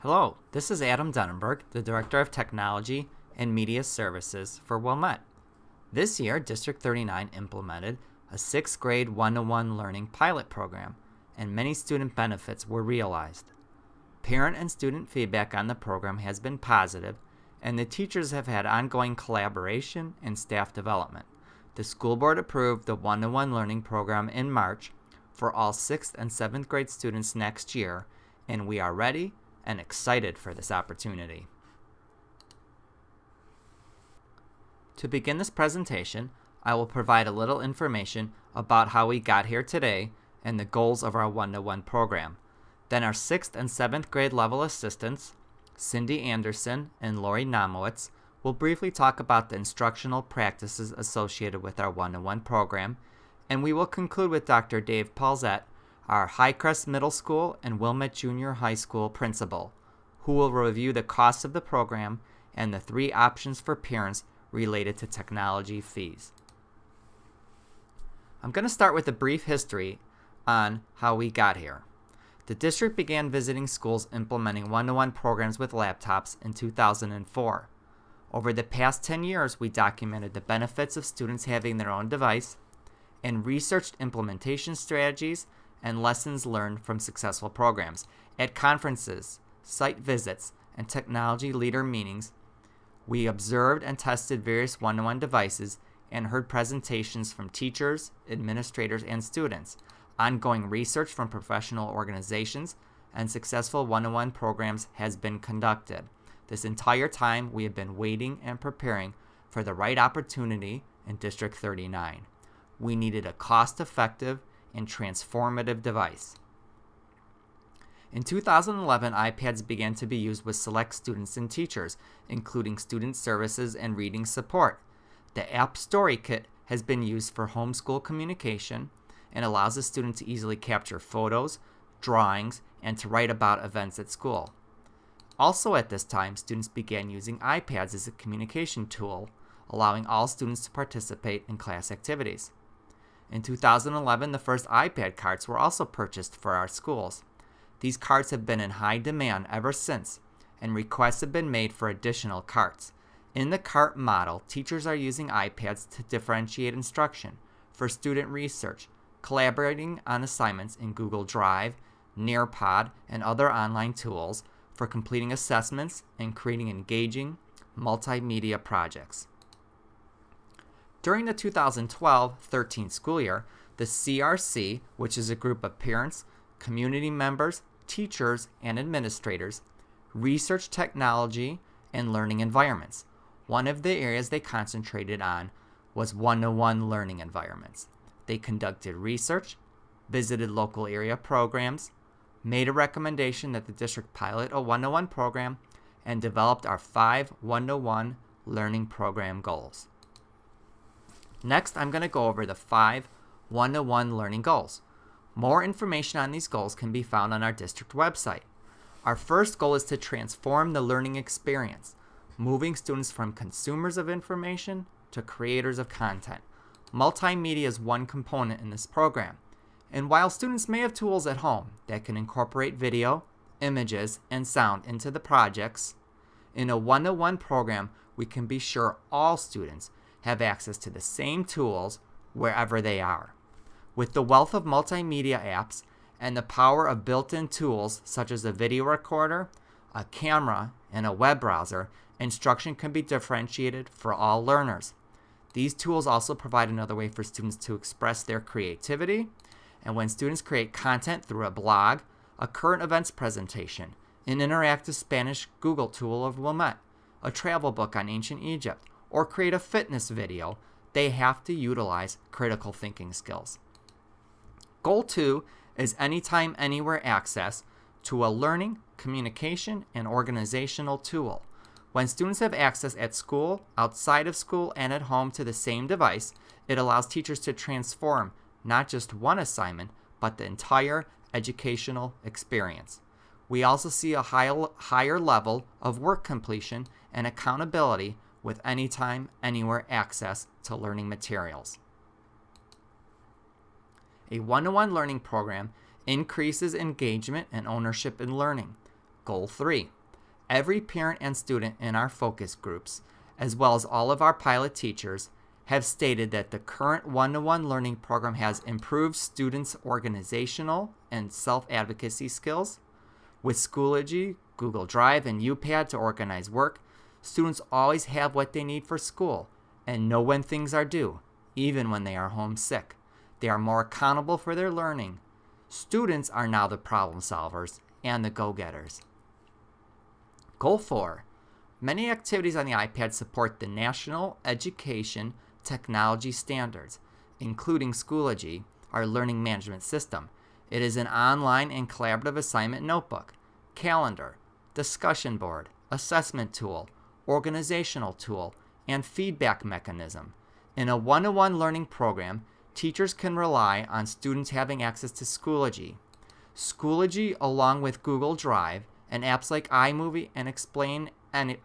Hello, this is Adam Dunnenberg, the Director of Technology and Media Services for Wilmette. This year, District 39 implemented a 6th grade one-to-one learning pilot program, and many student benefits were realized. Parent and student feedback on the program has been positive, and the teachers have had ongoing collaboration and staff development. The school board approved the one-to-one learning program in March for all 6th and 7th grade students next year, and we are ready and excited for this opportunity. To begin this presentation, I will provide a little information about how we got here today and the goals of our one-to-one program. Then our 6th and 7th grade level assistants, Cindy Anderson and Lori Nomowitz, will briefly talk about the instructional practices associated with our one-to-one program, and we will conclude with Dr. Dave Paulzette, our Highcrest Middle School and Wilmette Junior High School principal, who will review the costs of the program and the 3 options for parents related to technology fees. I'm going to start with a brief history on how we got here. The district began visiting schools implementing one-to-one programs with laptops in 2004. Over the past 10 years, we documented the benefits of students having their own device and researched implementation strategies and lessons learned from successful programs. At conferences, site visits, and technology leader meetings, we observed and tested various one-to-one devices and heard presentations from teachers, administrators, and students, ongoing research from professional organizations, and successful one-to-one programs has been conducted. This entire time, we have been waiting and preparing for the right opportunity in District 39. We needed a cost-effective and transformative device. In 2011, iPads began to be used with select students and teachers, including student services and reading support. The app Story Kit has been used for homeschool communication and allows a student to easily capture photos, drawings, and to write about events at school. Also at this time, students began using iPads as a communication tool, allowing all students to participate in class activities. In 2011, the first iPad carts were also purchased for our schools. These carts have been in high demand ever since, and requests have been made for additional carts. In the cart model, teachers are using iPads to differentiate instruction, for student research, collaborating on assignments in Google Drive, Nearpod, and other online tools, for completing assessments and creating engaging multimedia projects. During the 2012-13 school year, the CRC, which is a group of parents, community members, teachers, and administrators, researched technology and learning environments. One of the areas they concentrated on was one-to-one learning environments. They conducted research, visited local area programs, made a recommendation that the district pilot a one-to-one program, and developed our 5 one-to-one learning program goals. Next, I'm going to go over the 5 one-to-one learning goals. More information on these goals can be found on our district website. Our first goal is to transform the learning experience, moving students from consumers of information to creators of content. Multimedia is one component in this program. And while students may have tools at home that can incorporate video, images, and sound into the projects, in a one-to-one program, we can be sure all students have access to the same tools wherever they are. With the wealth of multimedia apps and the power of built-in tools such as a video recorder, a camera, and a web browser, instruction can be differentiated for all learners. These tools also provide another way for students to express their creativity, and when students create content through a blog, a current events presentation, an interactive Spanish Google tool of Wilmette, a travel book on ancient Egypt, or create a fitness video, they have to utilize critical thinking skills. Goal 2 is anytime, anywhere access to a learning, communication, and organizational tool. When students have access at school, outside of school, and at home to the same device, it allows teachers to transform not just one assignment, but the entire educational experience. We also see a higher level of work completion and accountability with anytime, anywhere access to learning materials. A one-to-one learning program increases engagement and ownership in learning. Goal 3. Every parent and student in our focus groups, as well as all of our pilot teachers, have stated that the current one-to-one learning program has improved students' organizational and self-advocacy skills. With Schoology, Google Drive, and UPad to organize work, students always have what they need for school and know when things are due, even when they are homesick. They are more accountable for their learning. Students are now the problem solvers and the go-getters. Goal 4. Many activities on the iPad support the National Education Technology Standards, including Schoology, our learning management system. It is an online and collaborative assignment notebook, calendar, discussion board, assessment tool, organizational tool, and feedback mechanism. In a one-to-one learning program, teachers can rely on students having access to Schoology. Schoology, along with Google Drive and apps like iMovie and Explain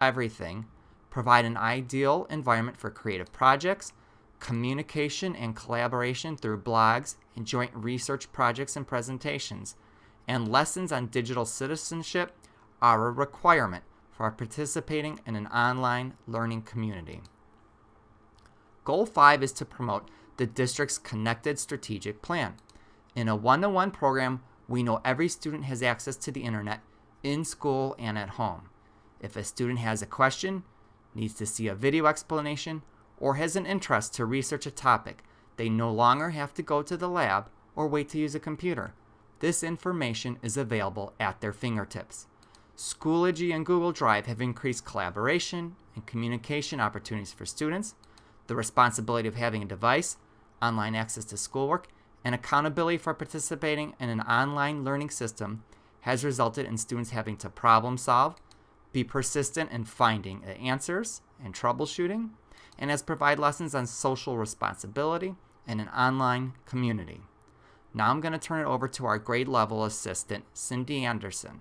Everything, provide an ideal environment for creative projects, communication and collaboration through blogs and joint research projects and presentations, and lessons on digital citizenship are a requirement for participating in an online learning community. Goal 5 is to promote the district's Connected Strategic Plan. In a one-to-one program, we know every student has access to the internet in school and at home. If a student has a question, needs to see a video explanation, or has an interest to research a topic, they no longer have to go to the lab or wait to use a computer. This information is available at their fingertips. Schoology and Google Drive have increased collaboration and communication opportunities for students. The responsibility of having a device, online access to schoolwork, and accountability for participating in an online learning system has resulted in students having to problem solve, be persistent in finding the answers and troubleshooting, and has provided lessons on social responsibility and an online community. Now I'm going to turn it over to our grade level assistant, Cindy Anderson.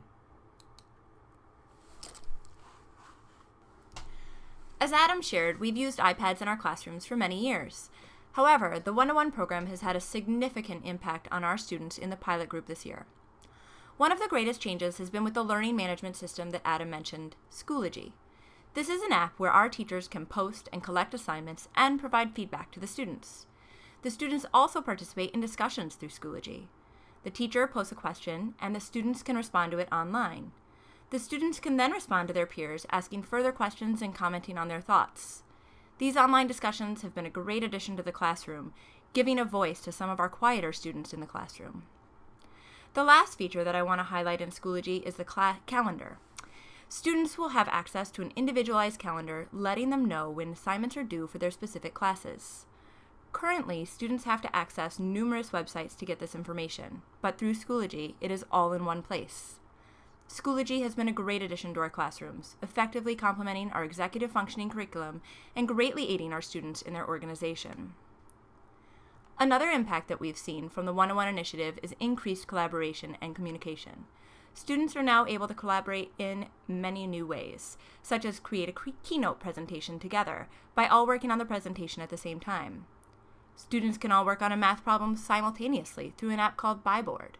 As Adam shared, we've used iPads in our classrooms for many years. However, the one-to-one program has had a significant impact on our students in the pilot group this year. One of the greatest changes has been with the learning management system that Adam mentioned, Schoology. This is an app where our teachers can post and collect assignments and provide feedback to the students. The students also participate in discussions through Schoology. The teacher posts a question, and the students can respond to it online. The students can then respond to their peers, asking further questions and commenting on their thoughts. These online discussions have been a great addition to the classroom, giving a voice to some of our quieter students in the classroom. The last feature that I want to highlight in Schoology is the calendar. Students will have access to an individualized calendar, letting them know when assignments are due for their specific classes. Currently, students have to access numerous websites to get this information, but through Schoology, it is all in one place. Schoology has been a great addition to our classrooms, effectively complementing our executive functioning curriculum and greatly aiding our students in their organization. Another impact that we've seen from the one-to-one initiative is increased collaboration and communication. Students are now able to collaborate in many new ways, such as create a keynote presentation together by all working on the presentation at the same time. Students can all work on a math problem simultaneously through an app called Byboard.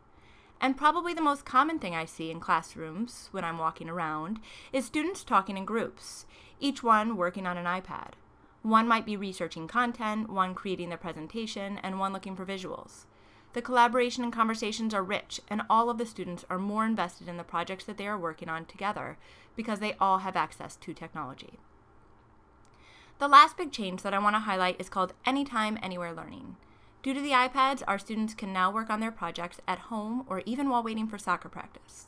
And probably the most common thing I see in classrooms when I'm walking around is students talking in groups, each one working on an iPad. One might be researching content, one creating their presentation, and one looking for visuals. The collaboration and conversations are rich, and all of the students are more invested in the projects that they are working on together because they all have access to technology. The last big change that I want to highlight is called Anytime, Anywhere Learning. Due to the iPads, our students can now work on their projects at home or even while waiting for soccer practice.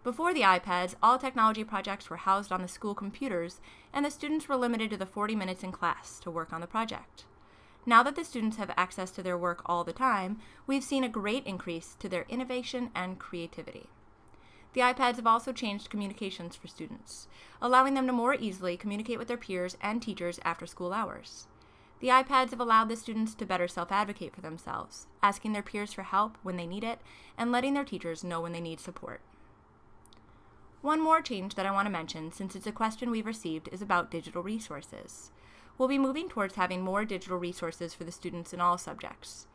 Before the iPads, all technology projects were housed on the school computers, and the students were limited to the 40 minutes in class to work on the project. Now that the students have access to their work all the time, we've seen a great increase to their innovation and creativity. The iPads have also changed communications for students, allowing them to more easily communicate with their peers and teachers after school hours. The iPads have allowed the students to better self-advocate for themselves, asking their peers for help when they need it, and letting their teachers know when they need support. One more change that I want to mention, since it's a question we've received, is about digital resources. We'll be moving towards having more digital resources for the students in all subjects.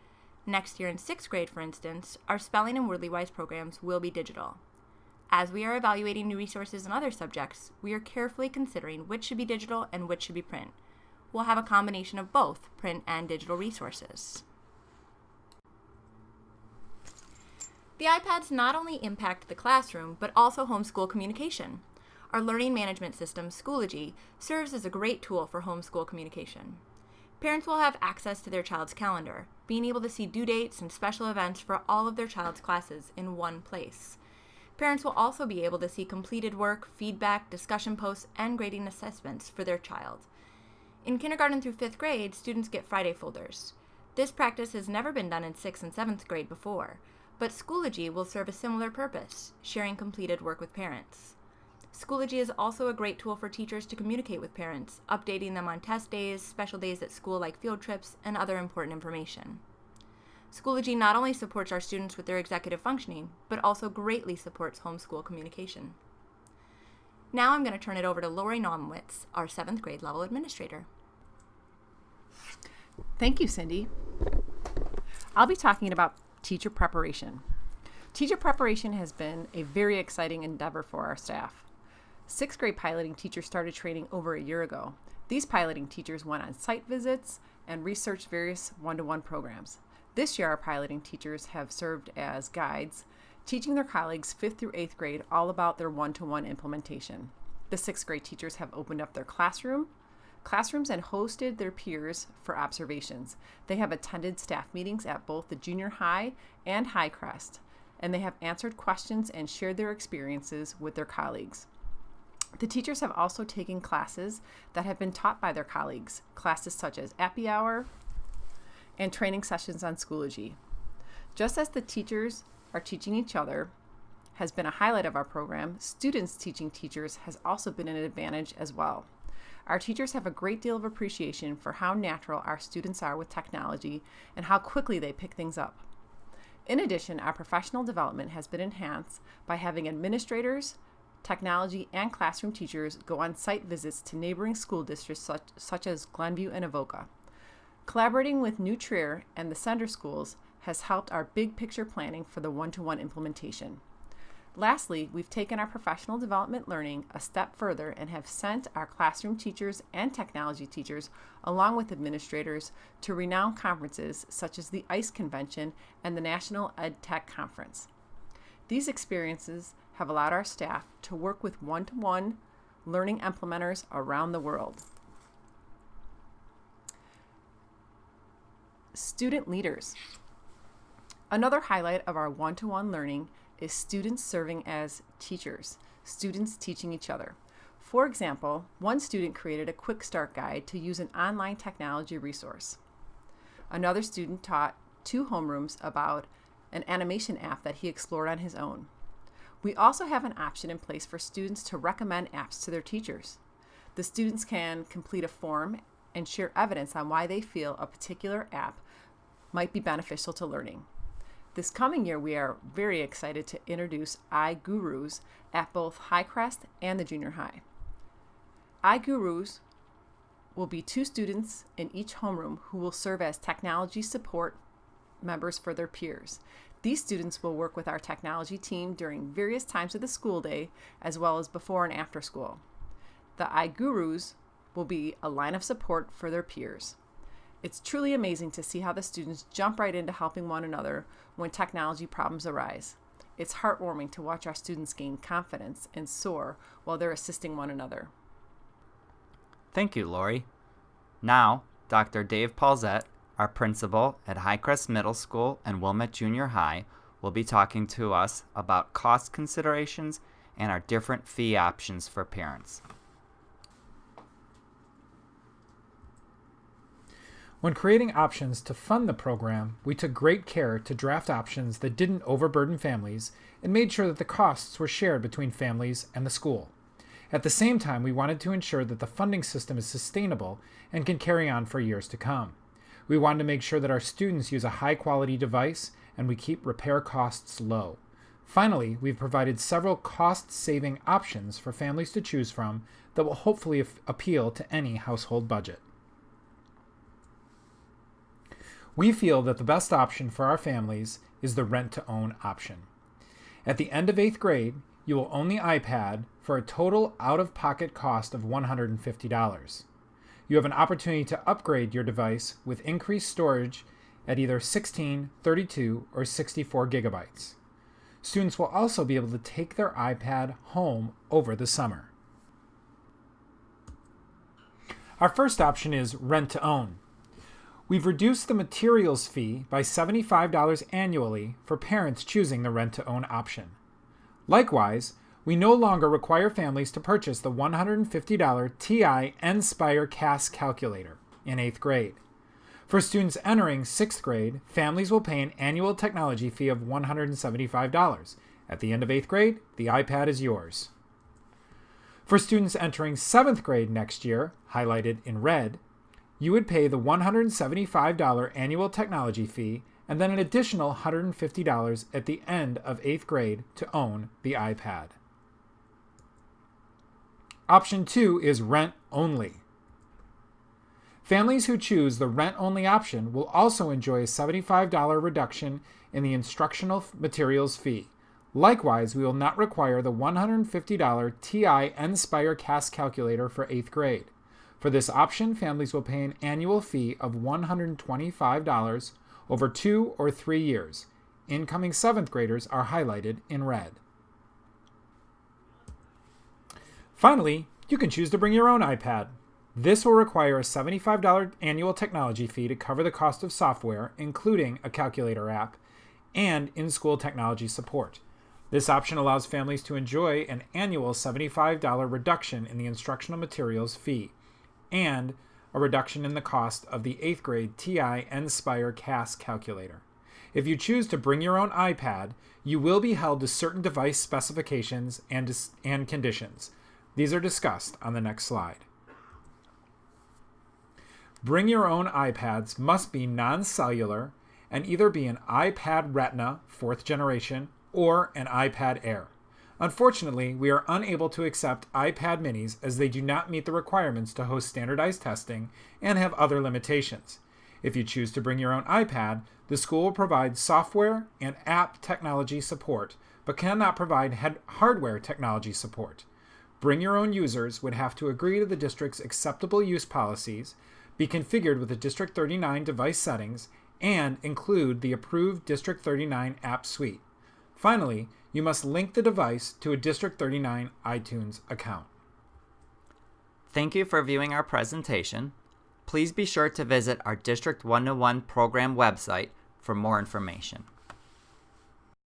Next year in 6th grade, for instance, our spelling and WordlyWise programs will be digital. As we are evaluating new resources in other subjects, we are carefully considering which should be digital and which should be print. We'll have a combination of both print and digital resources. The iPads not only impact the classroom, but also homeschool communication. Our learning management system, Schoology, serves as a great tool for homeschool communication. Parents will have access to their child's calendar, being able to see due dates and special events for all of their child's classes in one place. Parents will also be able to see completed work, feedback, discussion posts, and grading assessments for their child. In kindergarten through 5th grade, students get Friday folders. This practice has never been done in 6th and 7th grade before, but Schoology will serve a similar purpose, sharing completed work with parents. Schoology is also a great tool for teachers to communicate with parents, updating them on test days, special days at school like field trips, and other important information. Schoology not only supports our students with their executive functioning, but also greatly supports homeschool communication. Now I'm going to turn it over to Lori Nomwitz, our 7th grade level administrator. Thank you, Cindy. I'll be talking about teacher preparation. Teacher preparation has been a very exciting endeavor for our staff. 6th grade piloting teachers started training over a year ago. These piloting teachers went on site visits and researched various one-to-one programs. This year, our piloting teachers have served as guides, teaching their colleagues 5th through 8th grade all about their one-to-one implementation. The 6th grade teachers have opened up their classrooms and hosted their peers for observations. They have attended staff meetings at both the junior high and Highcrest, and they have answered questions and shared their experiences with their colleagues. The teachers have also taken classes that have been taught by their colleagues, classes such as Appy Hour and training sessions on Schoology. Just as the teachers are teaching each other has been a highlight of our program, students teaching teachers has also been an advantage as well. Our teachers have a great deal of appreciation for how natural our students are with technology and how quickly they pick things up. In addition, our professional development has been enhanced by having administrators, technology, and classroom teachers go on site visits to neighboring school districts such as Glenview and Avoca. Collaborating with New Trier and the Sender schools has helped our big picture planning for the one-to-one implementation. Lastly, we've taken our professional development learning a step further and have sent our classroom teachers and technology teachers, along with administrators, to renowned conferences such as the ICE Convention and the National EdTech Conference. These experiences have allowed our staff to work with one-to-one learning implementers around the world. Student leaders. Another highlight of our one-to-one learning is students serving as teachers, students teaching each other. For example, one student created a quick start guide to use an online technology resource. Another student taught 2 homerooms about an animation app that he explored on his own. We also have an option in place for students to recommend apps to their teachers. The students can complete a form and share evidence on why they feel a particular app might be beneficial to learning. This coming year, we are very excited to introduce iGurus at both Highcrest and the junior high. iGurus will be 2 students in each homeroom who will serve as technology support members for their peers. These students will work with our technology team during various times of the school day, as well as before and after school. The iGurus will be a line of support for their peers. It's truly amazing to see how the students jump right into helping one another when technology problems arise. It's heartwarming to watch our students gain confidence and soar while they're assisting one another. Thank you, Lori. Now, Dr. Dave Paulzette, our principal at Highcrest Middle School and Wilmette Junior High, will be talking to us about cost considerations and our different fee options for parents. When creating options to fund the program, we took great care to draft options that didn't overburden families and made sure that the costs were shared between families and the school. At the same time, we wanted to ensure that the funding system is sustainable and can carry on for years to come. We wanted to make sure that our students use a high-quality device and we keep repair costs low. Finally, we've provided several cost-saving options for families to choose from that will hopefully appeal to any household budget. We feel that the best option for our families is the rent-to-own option. At the end of 8th grade, you will own the iPad for a total out-of-pocket cost of $150. You have an opportunity to upgrade your device with increased storage at either 16, 32, or 64 gigabytes. Students will also be able to take their iPad home over the summer. Our first option is rent-to-own. We've reduced the materials fee by $75 annually for parents choosing the rent-to-own option. Likewise, we no longer require families to purchase the $150 TI Nspire CAS calculator in 8th grade. For students entering 6th grade, families will pay an annual technology fee of $175. At the end of 8th grade, the iPad is yours. For students entering 7th grade next year, highlighted in red, you would pay the $175 annual technology fee and then an additional $150 at the end of 8th grade to own the iPad. Option 2 is rent only. Families who choose the rent-only option will also enjoy a $75 reduction in the instructional materials fee. Likewise, we will not require the $150 TI Nspire CAS calculator for 8th grade. For this option, families will pay an annual fee of $125 over 2 or 3 years. Incoming 7th graders are highlighted in red. Finally, you can choose to bring your own iPad. This will require a $75 annual technology fee to cover the cost of software, including a calculator app, and in-school technology support. This option allows families to enjoy an annual $75 reduction in the instructional materials fee and a reduction in the cost of the 8th grade TI Nspire CAS calculator. If you choose to bring your own iPad, you will be held to certain device specifications and conditions. These are discussed on the next slide. Bring your own iPads must be non-cellular and either be an iPad Retina 4th generation or an iPad Air. Unfortunately, we are unable to accept iPad minis as they do not meet the requirements to host standardized testing and have other limitations. If you choose to bring your own iPad, the school will provide software and app technology support, but cannot provide hardware technology support. Bring your own users would have to agree to the district's acceptable use policies, be configured with the District 39 device settings, and include the approved District 39 app suite. Finally, you must link the device to a District 39 iTunes account. Thank you for viewing our presentation. Please be sure to visit our District 101 program website for more information.